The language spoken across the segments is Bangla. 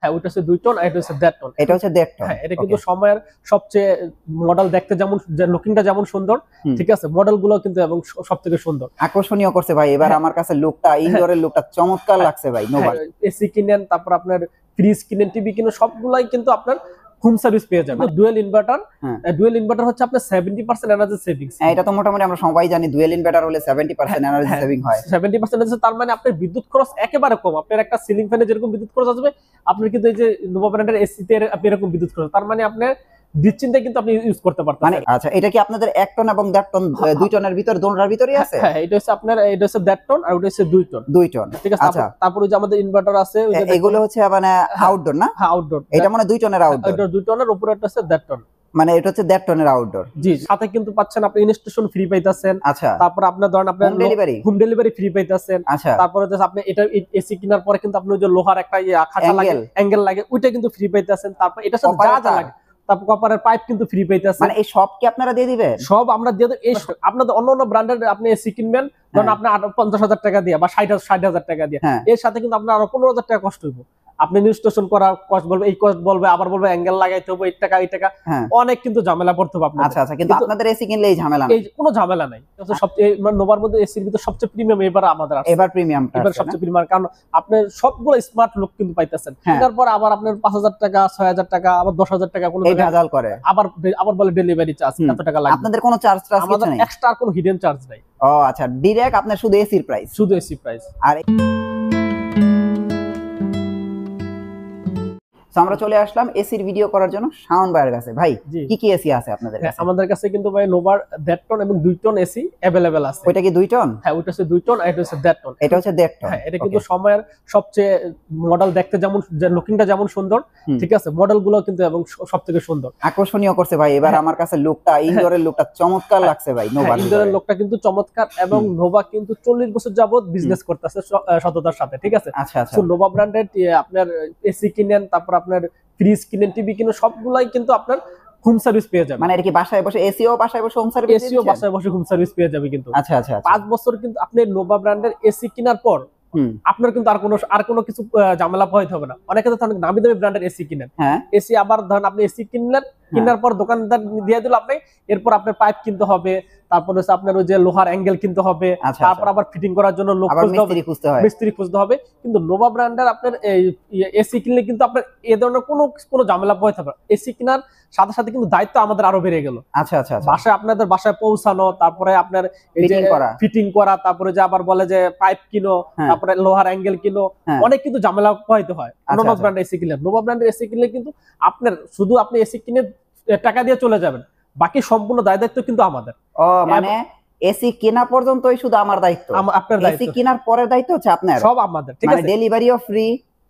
হ্যাঁ ওটা হচ্ছে 2 টন আর এটা হচ্ছে 1.5 টন। এটা হচ্ছে 1.5 টন। হ্যাঁ এটা কিন্তু সময়ের সবচেয়ে মডেল দেখতে যেমন লুকিংটা যেমন সুন্দর, ঠিক আছে, মডেল গুলো কিন্তু এবং সবথেকে সুন্দর আকর্ষণীয় করছে ভাই। এবার আমার কাছে লুকটা, ইনডোরের লুকটা চমৎকার লাগছে ভাই। নোভা এসি কিনেন, তারপর আপনার ফ্রিজ কিনেন, টিভি কিনেন, সবগুলাই কিন্তু আপনার হোম সার্ভিস পেয়ে যাবেন। ডুয়েল ইনভার্টার হচ্ছে আপনার 70% এনার্জি সেভিংস। এটা তো মোটামুটি আমরা সবাই জানি, ডুয়েল ইনভার্টার হলে 70% এনার্জি সেভিং হয়। 70% তার মানে আপনার বিদ্যুৎ খরচ একেবারে কম। আপনার একটা সিলিং ফ্যানে যেরকম বিদ্যুৎ খরচ আসবে, আপনার কিন্তু এই যে নোভা ব্র্যান্ডের এসি তে আপনি এরকম বিদ্যুৎ খরচ, তার মানে আপনার নিশ্চিন্তে কিন্তু আপনি ইউজ করতে পারতেন। মানে আচ্ছা, এটা কি আপনাদের 1 টন এবং 1.5 টন 2 টনের ভিতর দোনোটার ভিতরই আছে? হ্যাঁ এটা হচ্ছে আপনার, এটা হচ্ছে 1.5 টন আর ওটা হচ্ছে 2 টন। 2 টন, ঠিক আছে। আচ্ছা। তারপরে যে আমাদের ইনভার্টার আছে, এগুলো হচ্ছে মানে আউটডোর না? হ্যাঁ আউটডোর। এটা মানে 2 টনের আউটডোর। এটা 2 টনের, উপরে একটা হচ্ছে 1.5 টন। মানে এটা হচ্ছে 1.5 টনের আউটডোর। জি, সাথে কিন্তু পাচ্ছেন আপনি ইনস্টলেশন ফ্রি পাইতাছেন। আচ্ছা। তারপর আপনার ধরেন আপনার হোম ডেলিভারি ফ্রি পাইতাছেন। আচ্ছা। তারপরে আপনি এটা এসি কেনার পরে কিন্তু আপনি যে লোহার একটা খাঁচা লাগে, অ্যাঙ্গেল লাগে, ওইটা কিন্তু ফ্রি পাইতাছেন। তারপর এটা সাথে যা যা লাগে, তারপর কপারের পাইপ কিন্তু ফ্রি পাইতাছেন। মানে এই সব কি আপনারা দিয়ে দিবেন? সব আমরা দিয়ে দেব। এই আপনাদের অন্য ব্র্যান্ডের আপনি এসি কিনবেন, ধরুন আপনি 50,000 টাকা দিয়ে বা 60,000 টাকা দিয়ে, এর সাথে কিন্তু আপনার আরো 15,000 টাকা কষ্ট হইব। আপনি ইনস্টলেশন করার কস্ট বলবে, এই কস্ট বলবে, আবার বলবে অ্যাঙ্গেল লাগাইতে হবে, এই টাকা অনেক কিন্তু ঝামেলা পড়তে হবে আপনাদের। আচ্ছা আচ্ছা, কিন্তু আপনাদের এসি কিনলে এই ঝামেলা নাই? এই কোনো ঝামেলা নাই। সবচেয়ে নোভার মধ্যে এসির ভিতর সবচেয়ে প্রিমিয়াম এবার আমাদের আছে। এবার প্রিমিয়ামটা, এবার সবচেয়ে প্রিমিয়াম, কারণ আপনি সবগুলো স্মার্ট লুক কিন্তু পাইতেছেন। তারপর আবার আপনার 5,000 টাকা, 6,000 টাকা, আবার 10,000 টাকা কোনো ভেজাল করে, আবার বলে ডেলিভারি চার্জ এত টাকা লাগবে। আপনাদের কোনো চার্জ আমাদের এক্সট্রা কোনো হিডেন চার্জ নাই। ও আচ্ছা, ডাইরেক্ট আপনার শুধু এসির প্রাইস? শুধু এসি প্রাইস। আর আমরা চলে আসলাম এসির ভিডিও করার জন্য শাওন ভাইয়ের কাছে। ভাই কি কি এসি আছে আপনাদের কাছে? আমাদের কাছে কিন্তু ভাই নোভার 1.5 টন এবং 2 টন এসি अवेलेबल আছে। ওইটা কি 2 টন? হ্যাঁ ওইটা হচ্ছে 2 টন আর এটা হচ্ছে 1.5 টন। এটা হচ্ছে 1.5 টন। হ্যাঁ এটা কিন্তু সময়ের সবচেয়ে মডেল দেখতে যেমন লুকিংটা যেমন সুন্দর, ঠিক আছে, মডেল গুলো কিন্তু এবং সবথেকে সুন্দর আকর্ষণীয় করছে ভাই। এবার আমার কাছে লুকটা, ইনডোরের লুকটা চমৎকার লাগছে ভাই। নোভা ইনডোরের লুকটা কিন্তু চমৎকার, এবং নোভা কিন্তু 40 বছর যাবত বিজনেস করতেছে সততার সাথে, ঠিক আছে। আচ্ছা আচ্ছা। তো নোভা ব্র্যান্ডের আপনার এসি কিনেন, তারপর আপনার ফ্রিজ কিনেন, টিভি কিনেন, সবগুলাই কিন্তু আপনার হোম সার্ভিস পেয়ে যাবে। মানে এটা কি বাসায় বসে এসিও, বাসায় বসে হোম সার্ভিস? এসিও বাসায় বসে হোম সার্ভিস পেয়ে যাবে কিন্তু। আচ্ছা আচ্ছা। 5 বছর কিন্তু আপনি নোভা ব্র্যান্ডের এসি কেনার পর আপনার কিন্তু আর কোনো কিছু ঝামেলা পোহাইতে হবে না। অনেকে তো নামি দামি ব্র্যান্ডের এসি কিনেন, এসি আবার ধরেন আপনি এসি কিনলেন, কেনার পর দোকানদার দিয়ে দিল আপনি, এরপর আপনার পাইপ কিনতে হবে, তারপর হচ্ছে আপনার ওই যে লোহার অ্যাঙ্গেল কিনতে হবে, তারপর আবার ফিটিং করার জন্য লোক মিস্ত্রি খুঁজতে হবে। কিন্তু নোভা ব্র্যান্ডের আপনার এসি কিনলে কিন্তু আপনার এই ধরনের কোনো ঝামেলা পোহাইতে হবে না। এসি কেনার সাথে সাথে কিন্তু দায়িত্ব আমাদের আরো বেড়ে গেল। আচ্ছা আচ্ছা। বাসায় আপনাদের বাসায় পৌঁছানো, তারপরে আপনার এই যে ফিটিং করা, তারপরে যে আবার বলে যে পাইপ কিনো, তারপরে লোহার অ্যাঙ্গেল কিনো, অনেক কিন্তু ঝামেলা পোহাইতে হয় নোভা ব্র্যান্ডের এসি কিনলে। নোভা ব্র্যান্ডের এসি কিনলে কিন্তু আপনার শুধু আপনি এসি কিনে টাকা দিয়ে চলে যাবেন, বাকি সম্পূর্ণ দায়িত্ব কিন্তু আমাদের। ও মানে এসি কেনা পর্যন্তই শুধু আমার দায়িত্ব? আপনার দায়িত্ব। এসি কেনার পরের দায়িত্ব হচ্ছে আপনার? সব আমাদের, ঠিক আছে। ডেলিভারিও free,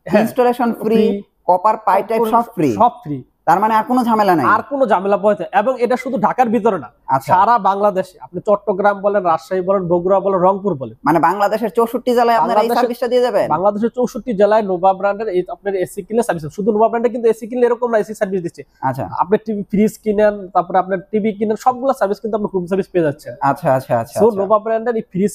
installation free, copper pipe type সব ফ্রি? সব ফ্রি। তার মানে আর কোনো ঝামেলা নাই? আর কোনো ঝামেলা পোহাইতে। এবং এটা শুধু ঢাকার ভিতরে না, সারা বাংলাদেশে, আপনি চট্টগ্রাম বলেন, রাজশাহী বলেন, বগুড়া বলেন, রংপুর বলেন, মানে বাংলাদেশের 64 জেলায় আপনারা এই সার্ভিসটা দিয়ে যাবেন? বাংলাদেশের 64 জেলায় নোভা ব্র্যান্ডের এই আপনার এসি কিনলে সার্ভিস। শুধু নোভা ব্র্যান্ডে কিন্তু এসি কিনলে এরকম না, এসি সার্ভিস দিচ্ছে। আচ্ছা। আপনি টিভি ফ্রিজ কিনেন, তারপরে আপনার টিভি কিনেন, সবগুলো সার্ভিস কিন্তু আপনি হোম সার্ভিস পেয়ে যাচ্ছেন। আচ্ছা আচ্ছা আচ্ছা। সো নোভা ব্র্যান্ডের এই ফ্রিজ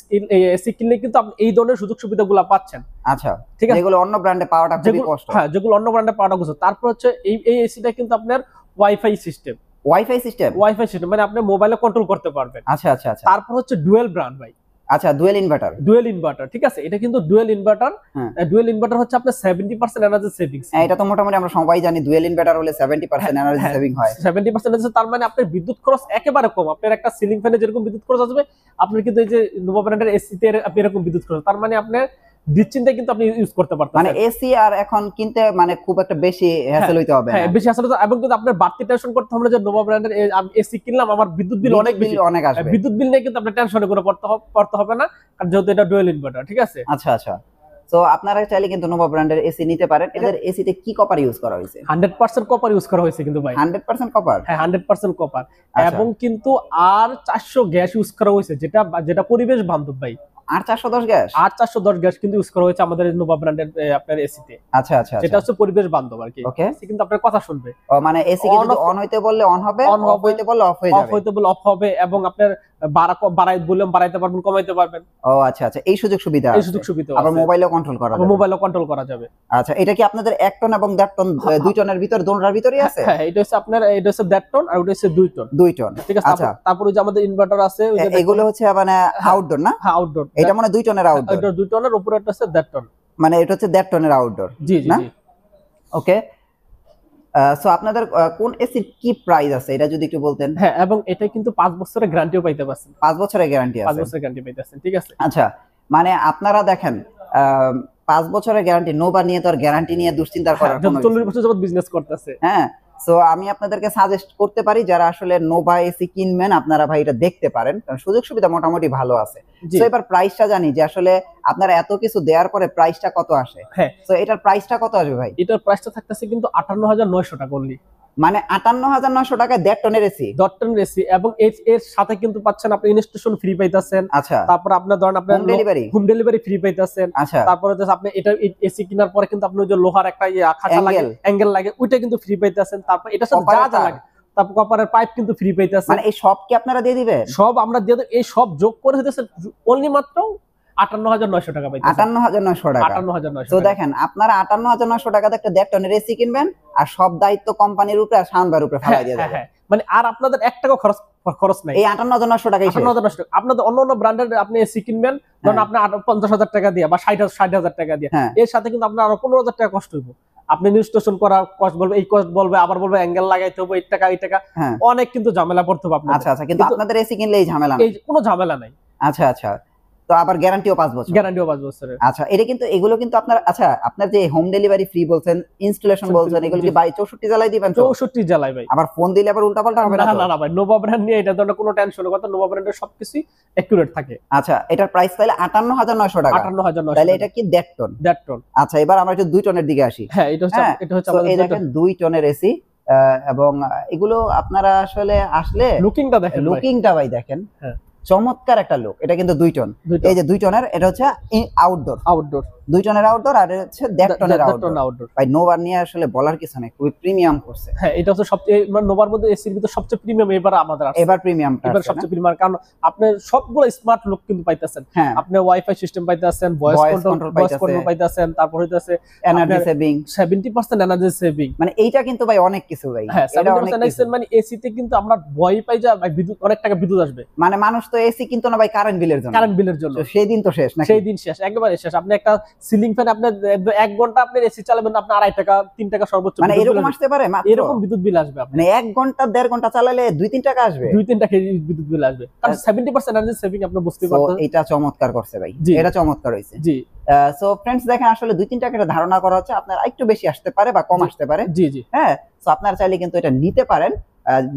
এসি কিনলে কিন্তু আপনি এই ধরনের সুযোগ সুবিধাগুলো পাচ্ছেন। আচ্ছা, ঠিক আছে। যেগুলো অন্য ব্র্যান্ডে পাওয়াটা খুবই কষ্ট। হ্যাঁ, যেগুলো অন্য ব্র্যান্ডে পাওয়াটা কষ্ট। তারপর হচ্ছে এই এসিটা কিন্তু আপনার wifi system. Wifi system? Wifi system মানে আপনি মোবাইলে কন্ট্রোল করতে পারবেন। আচ্ছা আচ্ছা আচ্ছা। তারপর হচ্ছে ডুয়েল ব্র্যান্ড ভাই। আচ্ছা, ডুয়েল ইনভার্টার? ডুয়েল ইনভার্টার, ঠিক আছে। এটা কিন্তু ডুয়েল ইনভার্টার। ডুয়েল ইনভার্টার হচ্ছে আপনার 70% এনার্জি সেভিংস। এটা তো মোটামুটি আমরা সবাই জানি, ডুয়েল ইনভার্টার হলে 70% এনার্জি সেভিং হয়। 70% তার মানে আপনার বিদ্যুৎ খরচ একেবারে কম। আপনার একটা সিলিং ফ্যানে যেরকম বিদ্যুৎ খরচ আসবে, আপনার কিন্তু এই যে নোভা ব্র্যান্ডের এসি তে আপনি এরকম বিদ্যুৎ খরচ, তার মানে আপনার নিশ্চিন্তে কিন্তু আপনি ইউজ করতে পারতেন। মানে এসি আর এখন কিনতে মানে খুব একটা বেশি হ্যাসেল হইতে হবে না? হ্যাঁ, বেশি হ্যাসেল হতে, এবং কিন্তু আপনার বাড়তি টেনশন করতে হবে না যে নোভা ব্র্যান্ডের এসি কিনলাম, আমার বিদ্যুৎ বিল অনেক বেশি, অনেক আসবে। বিদ্যুৎ বিল নিয়ে কিন্তু আপনি টেনশনে করে পড়তে হবে না, কারণ যেহেতু এটা ডুয়েল ইনভার্টার, ঠিক আছে। আচ্ছা আচ্ছা। তো আপনারা চাইলে কিন্তু নোভা ব্র্যান্ডের এসি নিতে পারেন। এদের এসিতে কি কপার ইউজ করা হয়েছে? 100% কপার ইউজ করা হয়েছে কিন্তু ভাই। 100% কপার? হ্যাঁ 100% কপার। এবং কিন্তু আর 400 গ্যাস ইউজ করা হয়েছে, যেটা পরিবেশ বান্ধব ভাই। 8 410 গ্যাস, 8 410 গ্যাস কিন্তু ইউজ করা হয়েছে আমাদের নোভা ব্র্যান্ডের আপনার এসিতে। আচ্ছা আচ্ছা, যেটা হচ্ছে পরিবেশ বান্ধব আর কি। ওকে, এসি কিন্তু আপনার কথা শুনবে। মানে এসি কিন্তু অন হইতে বললে অন হবে, অফ হইতে বললে অফ হয়ে যাবে, অফ হইতে বললে অফ হবে, এবং আপনার বাড়াইতে পারবেন, কমাইতে পারবেন। ও আচ্ছা আচ্ছা, এই সুযোগ সুবিধা আছে, এই সুযোগ সুবিধা আবার মোবাইলেও কন্ট্রোল করা যাবে, মোবাইলও কন্ট্রোল করা যাবে। আচ্ছা, এটা কি আপনাদের 1 টন এবং 1.5 টন 2 টনের ভিতর দোনটার ভিতরই আছে? হ্যাঁ, এটা হচ্ছে আপনার, এটা হচ্ছে 1.5 টন আর ওটা হচ্ছে 2 টন। 2 টন, ঠিক আছে। আচ্ছা, তারপরে যে আমাদের ইনভার্টার আছে, এগুলো হচ্ছে মানে আউটডোর না? হ্যাঁ, আউটডোর। এটা মানে 2 টনের আউটডোর, এটা 2 টনের, উপরে একটা হচ্ছে 1.5 টন, মানে এটা হচ্ছে 1.5 টনের আউটডোর। জি জি জি। ওকে, সো আপনাদের কোন এসির কি প্রাইস আছে এটা যদি একটু বলতেন। হ্যাঁ, এবং এটা কিন্তু 5 বছরের গ্যারান্টিও পাইতে পারছেন। 5 বছরের গ্যারান্টি আছে, 5 বছরের গ্যারান্টি পাইতেছেন। ঠিক আছে। আচ্ছা, মানে আপনারা দেখেন 5 বছরের গ্যারান্টি, নোভা নিয়ে তো আর গ্যারান্টি নিয়ে দুশ্চিন্তা করার কোনো 40 বছর যাবত বিজনেস করতেছে। হ্যাঁ, সো আমি আপনাদেরকে সাজেস্ট করতে পারি যারা আসলে নোভা এসি কিনবেন, আপনারা ভাই এটা দেখতে পারেন, কারণ সুযোগ সুবিধা মোটামুটি ভালো আছে। সো এবার প্রাইসটা জানি যে আসলে আপনারা এত কিছু দেওয়ার পরে প্রাইসটা কত আসে। হ্যাঁ, সো এটার প্রাইসটা কত আসবে ভাই? এটার প্রাইসটা থাকতেছে কিন্তু 58,900 টাকা অনলি। মানে 58,900 টাকায় 1.5 টনের এসি, 1.5 টনের এসি, এবং এর সাথে কিন্তু পাচ্ছেন আপনি ইনস্টলেশন ফ্রি পাইতেছেন। আচ্ছা, তারপর আপনার ধরেন আপনার হোম ডেলিভারি ফ্রি পাইতেছেন। আচ্ছা, তারপরে হচ্ছে আপনি এটা এসি কেনার পরে কিন্তু আপনি যে লোহার একটা খাঁচা লাগে, অ্যাঙ্গেল লাগে, ওইটা কিন্তু ফ্রি পাইতেছেন। তারপর এটা সাথে যা যা লাগে, তারপর কপারের পাইপ কিন্তু ফ্রি পাইতেছেন। মানে এই সব কি আপনারা দিয়ে দিবেন? সব আমরা দিয়ে দেব। এই সব যোগ করে হইতেছে অনলি মাত্র 58,900 টাকা পাইতেছেন। 58,900 টাকা। 58,900। তো দেখেন, আপনারা 58,900 টাকাতে একটা 1.5 টনের এসি কিনবেন, আর সব দায়িত্ব কোম্পানির উপরে আর শানবার উপরে ফেলাই দিয়ে যাবেন। মানে আর আপনাদের 1 টাকা খরচ নাই। এই 58,900 টাকাই শেষ। 58,900 টাকা। আপনাদের অন্য অন্য ব্র্যান্ডের আপনি এসি কিনবেন, ধরুন আপনি 50,000 টাকা দিয়ে বা 60,000 টাকা দিয়ে, এর সাথে কিন্তু আপনার আরো 15,000 টাকা কষ্ট হইব। আপনি ইনস্টলেশন করা কষ্ট বলবে, এই কষ্ট বলবে, আবার বলবে অ্যাঙ্গেল লাগাইতে হবে, এই টাকা অনেক কিন্তু ঝামেলা পড়তে হবে আপনাদের। আচ্ছা আচ্ছা, কিন্তু আপনাদের এসি কিনলে এই ঝামেলা নাই, এই কোনো ঝামেলা নাই। আচ্ছা আচ্ছা, তো আবার গ্যারান্টিও 5 বছর, গ্যারান্টিও 5 বছরের। আচ্ছা, এটা কিন্তু এগুলো কিন্তু আপনার, আচ্ছা, আপনার যে হোম ডেলিভারি ফ্রি বলছেন, ইনস্টলেশন বলছেন, এগুলো কি 64 জেলায় দিবেন? 64 জেলায় ভাই। আবার ফোন দিলে আবার উল্টাপাল্টা হবে না? না না ভাই, নোভা ব্র্যান্ড নিয়ে এটা ধরনের কোনো টেনশনের কথা, নোভা ব্র্যান্ডের সবকিছুই একুরেট থাকে। আচ্ছা, এটার প্রাইস তাহলে 58,900 টাকা। 58,900। তাহলে এটা কি 1.5 টন? 1.5 টন। আচ্ছা, এবার আমরা একটু 2 টনের দিকে আসি। হ্যাঁ, এটা হচ্ছে আমাদের এই দেখেন 2 টনের এসি, এবং এগুলো আপনারা আসলে আসলে লুকিংটা দেখেন, লুকিংটা ভাই দেখেন, হ্যাঁ, চমৎকার একটা লুক। এটা কিন্তু 2 টন। এই যে 2 টনের, এটা হচ্ছে আউটডোর, 2 টনের আউটডোর, আর হচ্ছে 1.5 টনের আউটডোর। ভাই নোভা নিয়ে আসলে বলার কিছু নেই, খুবই প্রিমিয়াম করছে। হ্যাঁ, এটা হচ্ছে সবচেয়ে, মানে নোভার মধ্যে এসির ভিতর সবচেয়ে প্রিমিয়াম এবার আমাদের আছে। এবার প্রিমিয়াম, এবার সবচেয়ে প্রিমিয়াম, কারণ আপনি সবগুলো স্মার্ট লুক কিন্তু পাইতেছেন। আপনি ওয়াইফাই সিস্টেম পাইতেছেন, ভয়েস কন্ট্রোল পাইতেছেন, তারপর হইতাছে এনার্জি সেভিং, 70% এনার্জি সেভিং। মানে এইটা কিন্তু ভাই অনেক কিছু ভাই। হ্যাঁ, 70% এনার্জি, মানে এসিতে কিন্তু আমরা ভয় পাই যে বিদ্যুৎ, অনেক টাকা বিদ্যুৎ আসবে। মানে মানুষ তো এসি কিন্তু না ভাই কারেন্ট বিলের জন্য, সেই দিন তো শেষ না, সেই দিন শেষ, একেবারে শেষ। আপনি একটা সিলিং ফ্যান, আপনি 1 ঘন্টা আপনি এসি চালাবেন, আপনি 2.5 টাকা 3 টাকা সর্বোচ্চ, মানে এরকম আসতে পারে, এরকম বিদ্যুৎ বিল আসবে। মানে 1 ঘন্টা 1.5 ঘন্টা চালালে 2-3 টাকা আসবে, 2-3 টাকা বিদ্যুৎ বিল আসবে, কারণ 70% এনার্জি সেভিং আপনি বুঝতে পারছেন। এটা চমৎকার করছে ভাই, এটা চমৎকার হইছে। জি, সো ফ্রেন্ডস দেখেন, আসলে 2-3 টাকা ধারণা করা হচ্ছে, আপনার একটু বেশি আসতে পারে বা কম আসতে পারে। জি জি, হ্যাঁ, সো আপনারা চাইলে কিন্তু এটা নিতে পারেন।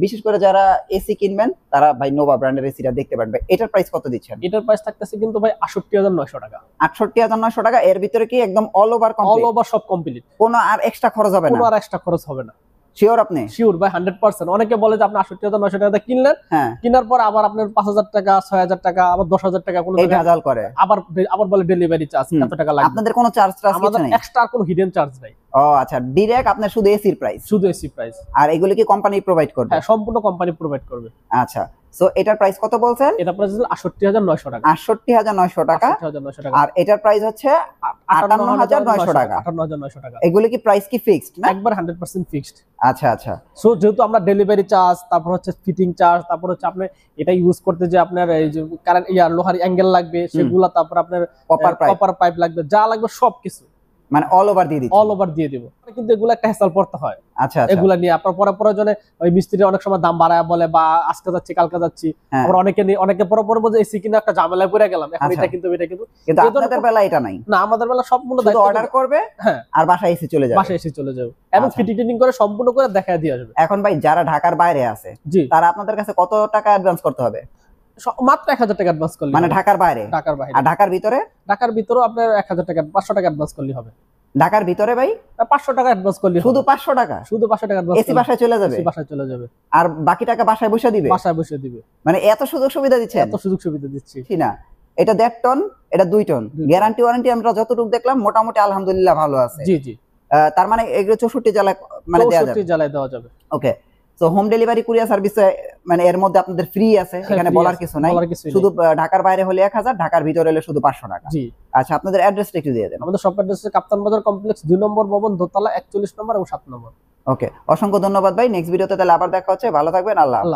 বিশেষ করে যারা এসি কিনবেন তারা ভাই নোভা ব্র্যান্ডের এসিটা দেখতে পারবে। এটার প্রাইস কত দিচ্ছেন? এটার প্রাইস থাকতেছে কিন্তু ভাই 68,900 টাকা। 68,900 টাকা। এর ভিতরে কি একদম অল ওভার সব কমপ্লিট, কোনো আর এক্সট্রা খরচ হবে না? কোনো আর এক্সট্রা খরচ হবে না। শিওর আপনি? শিওর ভাই, 100%। অনেকে বলে যে আপনি 68,900 টাকা কিনলেন, কেনার পর আবার আপনার 5,000 টাকা, 6,000 টাকা, আবার 10,000 টাকা কোনো ভেজাল করে, আবার বলে ডেলিভারি চার্জ এত টাকা লাগবে। আপনাদের কোনো চার্জ আমাদের এক্সট্রা কোনো হিডেন চার্জ নাই। ও আচ্ছা, ডাইরেক্ট আপনার শুধু এসির প্রাইস? শুধু এসি প্রাইস। আর এগুলো কি কোম্পানি প্রোভাইড করবে? হ্যাঁ, সম্পূর্ণ কোম্পানি প্রোভাইড করবে। আচ্ছা, সো এটার প্রাইস কত বলছেন? এটা প্রাইস 68,900 টাকা। 68,900 টাকা। 68,900 টাকা। আর এটার প্রাইস হচ্ছে 58,900 টাকা। 58,900 টাকা। এগুলো কি প্রাইস কি ফিক্সড না? একবার 100% ফিক্সড। আচ্ছা আচ্ছা, সো যেহেতু আমরা ডেলিভারি চার্জ, তারপর হচ্ছে ফিটিং চার্জ, তারপর হচ্ছে আপনি এটা ইউজ করতে যে আপনার এই যে কারেন্ট লোহার অ্যাঙ্গেল লাগবে সেগুলা, তারপর আপনার কপার পাইপ লাগবে, যা লাগবে সবকিছু মানে অল ওভার দিয়ে দিচ্ছি, অল ওভার দিয়ে দেব। কিন্তু এগুলো একটা হেসাল পড়তে হয়। আচ্ছা, এগুলা নিয়ে আপনার পরে প্রয়োজনে ওই মিস্ত্রি অনেক সময় দাম বাড়ায় বলে, বা আজকে যাচ্ছি কালকে যাচ্ছি, আবার অনেকে পরে বলছে এসি কিনা একটা ঝামেলায় পড়ে গেলাম, এখন এটা কিন্তু আপনাদের বেলা এটা নাই না, আমাদের বেলা সম্পূর্ণ অর্ডার করবে, হ্যাঁ, আর বাসায় এসি চলে যাবে, বাসায় এসি চলে যাবে, এবং ফিটিং করে সম্পূর্ণ করে দেখায় দিয়ে আসবে। এখন ভাই যারা ঢাকার বাইরে আছে, তারা আপনাদের কাছে কত টাকা অ্যাডভান্স করতে হবে? মাত্র 1,000 টাকা অ্যাডভান্স করলে, মানে ঢাকার বাইরে? আর ঢাকার ভিতরে? ঢাকার ভিতরে আপনার 1,000 টাকা, 500 টাকা অ্যাডভান্স করলে হবে। ঢাকার ভিতরে ভাই 500 টাকা অ্যাডভান্স করলে, শুধু 500 টাকা? শুধু 500 টাকা অ্যাডভান্স, এসি বাসায় চলে যাবে? এসি বাসায় চলে যাবে, আর বাকি টাকা বাসায় বসে দিবে? বাসায় বসে দিবে। মানে এত সুযোগ সুবিধা দিচ্ছে? এত সুযোগ সুবিধা দিচ্ছি ঠিক না? এটা 1.5 টন, এটা 2 টন। গ্যারান্টি ওয়ারেন্টি আমরা যতটুকু দেখলাম মোটামুটি আলহামদুলিল্লাহ ভালো আছে। জি জি। তার মানে এগুলো 64 জেলায় মানে দেওয়া যাবে। 64 জেলায় দেওয়া যাবে। Okay, so home delivery courier service মানে এর মধ্যে আপনাদের ফ্রি আছে, এখানে বলার কিছু নাই। শুধু ঢাকার বাইরে হলে 1000, ঢাকার ভিতরে হলে শুধু 500 টাকা। জি। আচ্ছা, আপনাদের অ্যাড্রেসটা একটু দিয়ে দেন। আমাদের শপ অ্যাড্রেস হচ্ছে কাপ্তান বাজার কমপ্লেক্স 2 নম্বর ভবন, দোতলা, 41 নম্বর এবং 7 নম্বর। ওকে, অসংখ্য ধন্যবাদ ভাই। নেক্সট ভিডিওতে তাহলে আবার দেখা হচ্ছে। ভালো থাকবেন। আল্লাহ হাফেজ।